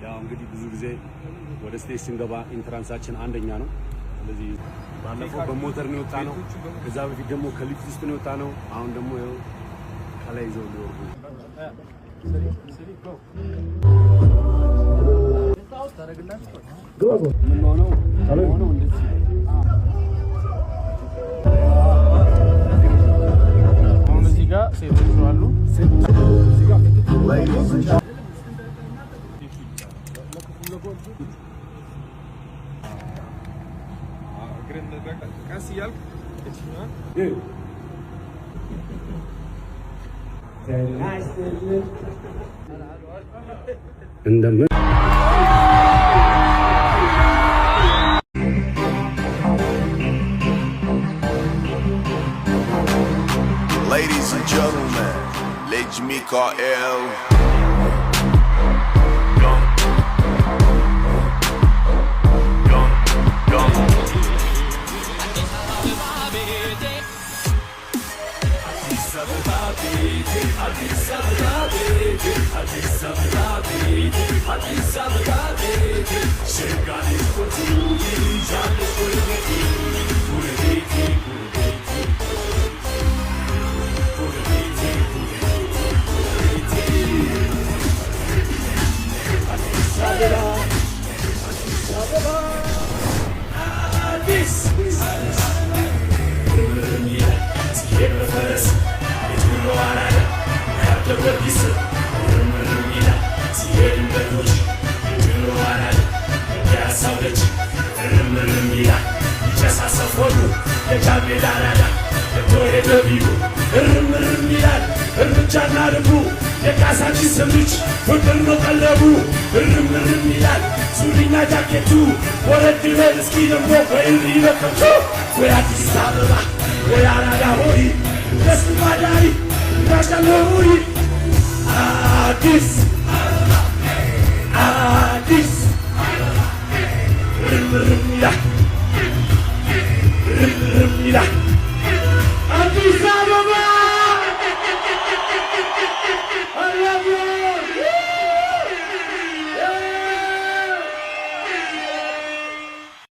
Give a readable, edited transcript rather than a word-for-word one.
ያው እንግዲህ ብዙ ጊዜ ወደ ስቴጅ ስንገባ ኢንትራንሳችን አንደኛ ነው። ስለዚህ ባለፈው በሞተር ነው የወጣነው። ከዛ በፊት ደግሞ ከሊፍት ውስጥ ነው የወጣነው። አሁን ደግሞ ይኸው ከላይ ይዘው ሊወርዱ አሁን እዚህ ጋር ሴቶች አሉ። እንደምን Ladies and gentlemen, let Mikael. This